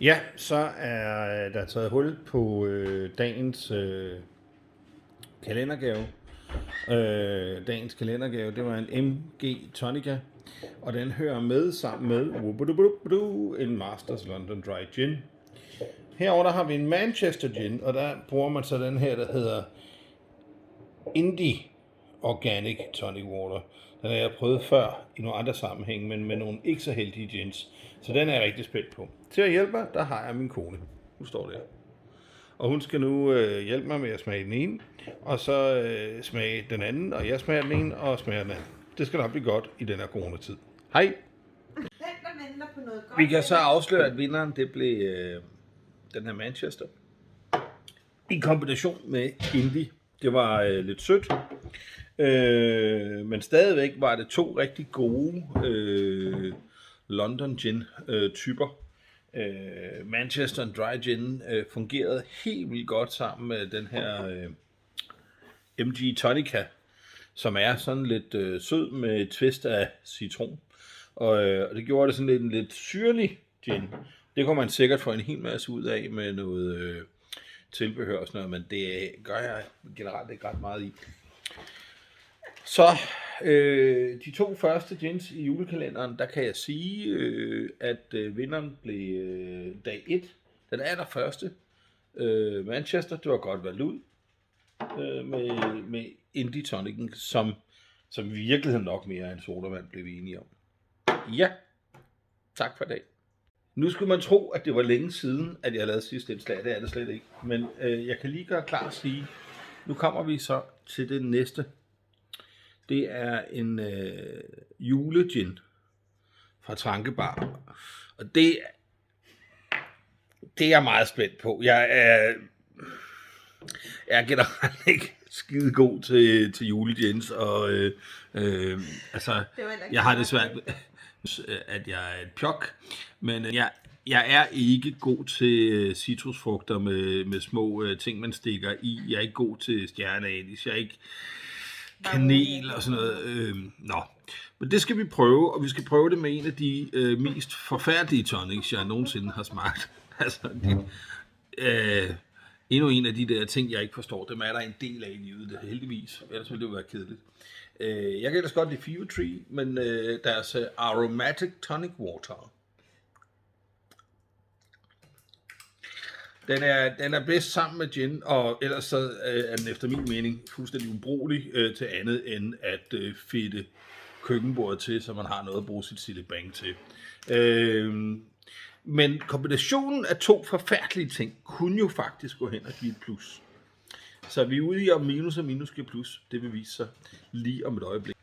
Ja, så er der taget hul på dagens kalendergave. Dagens kalendergave, det var en MG Tonica, og den hører med sammen med en Masters London Dry Gin. Herover der har vi en Manchester Gin, og der bruger man så den her, der hedder Indie Organic Tonic Water. Den har jeg prøvet før i nogle andre sammenhænge, men med nogle ikke så heldige gins. Så den er jeg rigtig spændt på. Til at hjælpe mig, der har jeg min kone. Hun står der. Og hun skal nu hjælpe mig med at smage den ene, og så smage den anden, og jeg smager den ene, og smager den anden. Det skal nok blive godt i den her coronatid. Hej! Vi kan så afsløre, at vinderen det blev den her Manchester. I kombination med Indie. Det var lidt sødt. Men stadigvæk var det to rigtig gode London Gin typer. Manchester Dry Gin fungerede helt vildt godt sammen med den her MG Tonica, som er sådan lidt sød med et twist af citron. Og det gjorde det sådan lidt syrlig gin. Det kunne man sikkert få en hel masse ud af med noget tilbehør og sådan noget, men det gør jeg generelt ikke ret meget i. Så de to første gins i julekalenderen, der kan jeg sige, at vinderen blev dag 1. Den allerførste Manchester, det var godt valgt ud med Indie Tonicen, som i virkeligheden nok mere end sodavand, blev vi enige om. Ja, tak for i dag. Nu skulle man tro, at det var længe siden, at jeg lavede sidste indslag. Det er det slet ikke. Men jeg kan lige gøre klar at sige, nu kommer vi så til det næste. Det er en julegin fra Trankebar. Og det er jeg meget spændt på. Jeg er generelt ikke skide god til julegins. Og altså, jeg har det svært at jeg er et pjok. Men jeg er ikke god til citrusfrugter med små ting, man stikker i. Jeg er ikke god til stjerneanis. Jeg er ikke kanel og sådan noget. Men det skal vi prøve, og vi skal prøve det med en af de mest forfærdelige tonics, jeg nogensinde har smagt. Altså, endnu en af de der ting, jeg ikke forstår, dem er der en del af i livet, det heldigvis. Ellers ville det jo være kedeligt. Jeg kan ellers godt lide Fever Tree, men deres Aromatic Tonic Water. Den er bedst sammen med gin, og ellers så er den efter min mening fuldstændig ubrugelig til andet end at fedte køkkenbordet til, så man har noget at bruge sit silibang til. Men kombinationen af to forfærdelige ting kunne jo faktisk gå hen og give et plus. Så vi er ude i, om minus og minus giver plus. Det vil vise sig lige om et øjeblik.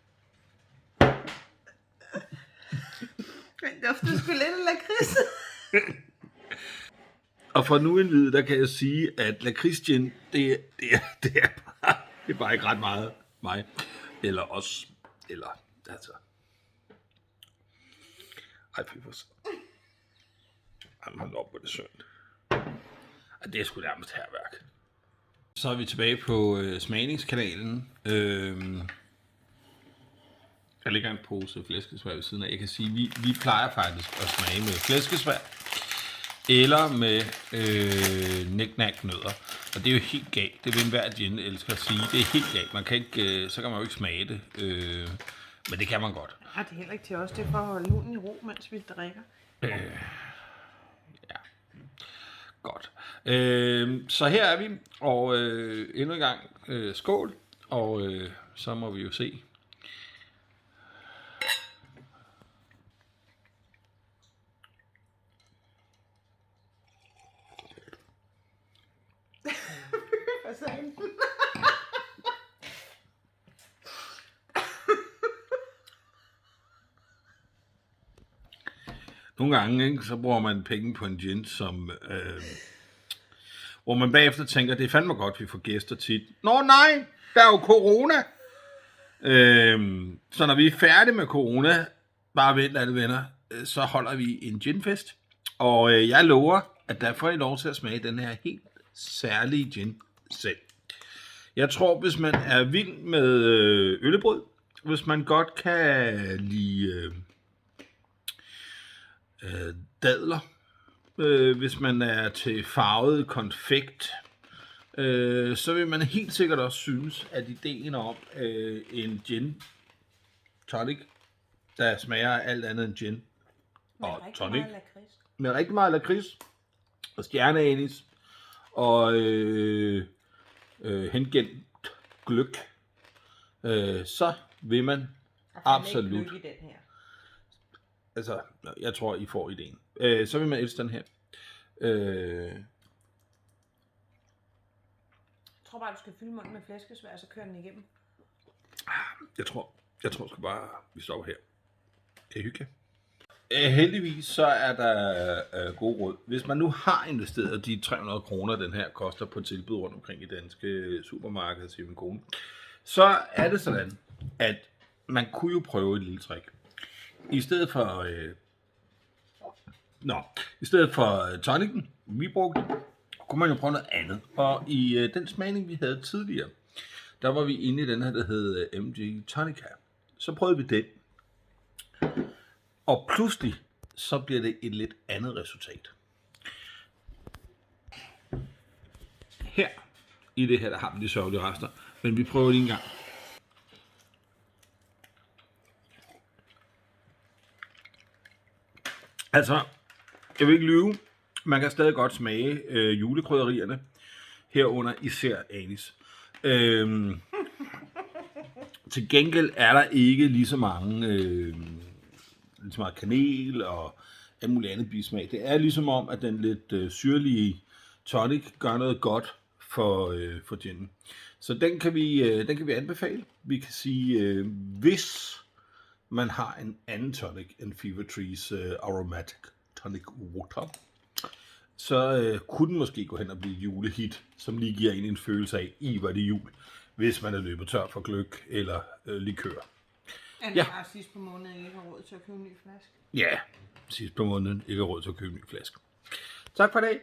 Den dufter sgu lidt af lakrids. Og for nu en vide, der kan jeg sige, at lakridsgin, det er bare ikke ret meget mig. Eller os. Eller, altså. Ej, pibers. Hold op, hvor det synd. Det er sgu nærmest herværk. Så er vi tilbage på smagningskanalen. Der ligger en pose flæskesvær ved siden af. Jeg kan sige, vi plejer faktisk at smage med flæskesvær eller med næknæk-nødder. Og det er jo helt galt. Det vil enhver gin elsker at sige. Det er helt galt. Man kan ikke, så kan man jo ikke smage det. Men det kan man godt. Ja, det er heller ikke til os. Det er for at holde hunden i ro, mens vi drikker. Ja. Godt. Så her er vi. Og endnu en gang skål. Og så må vi jo se. Nogle gange, ikke, så bruger man penge på en gin, som, hvor man bagefter tænker, det er fandme godt, vi får gæster tit. Nå nej, der er jo corona. Så når vi er færdige med corona, bare vent alle venner, så holder vi en ginfest. Og jeg lover, at der får I lov til at smage den her helt særlige gin selv. Jeg tror, hvis man er vild med øllebrød, hvis man godt kan lide dadler, hvis man er til farvet konfekt, så vil man helt sikkert også synes, at ideen om en gin tonic, der smager af alt andet end gin og tonic, med rigtig meget lakrids og stjerneanis og hengemt gløk, så vil man absolut. I den her. Altså, jeg tror, I får ideen. Så vil man elske den her. Jeg tror bare, du skal fylde munden med flæskesvær, så kører den igennem. Jeg tror sgu bare, vi stopper her. Kan I hygge jer? Heldigvis så er der god råd. Hvis man nu har investeret de 300 kroner, den her koster på tilbud rundt omkring i danske supermarkeder, siger min kone, så er det sådan, at man kunne jo prøve et lille trick. I stedet for tonicen, vi brugte, kunne man jo prøve noget andet. Og i den smagning, vi havde tidligere, der var vi inde i den her, der hed MG Tonica. Så prøvede vi den. Og pludselig, så bliver det et lidt andet resultat. Her, i det her, der har vi de sørgelige rester. Men vi prøver lige en gang. Altså, jeg vil ikke lyve. Man kan stadig godt smage julekrydderierne. Herunder især anis. Til gengæld er der ikke lige så meget kanel og alt muligt andet bismag. Det er ligesom om, at den lidt syrlige tonic gør noget godt for ginen. Så den kan vi anbefale. Vi kan sige, hvis man har en anden tonic end Fever Trees Aromatic Tonic Water, så kunne den måske gå hen og blive julehit, som lige giver en følelse af, hvor det jul, hvis man er løbet tør for gløgg eller likør. Ja, bare sidst på måneden ikke har råd til at købe en ny flaske. Ja, sidst på måneden ikke har råd til at købe en ny flaske. Tak for i dag.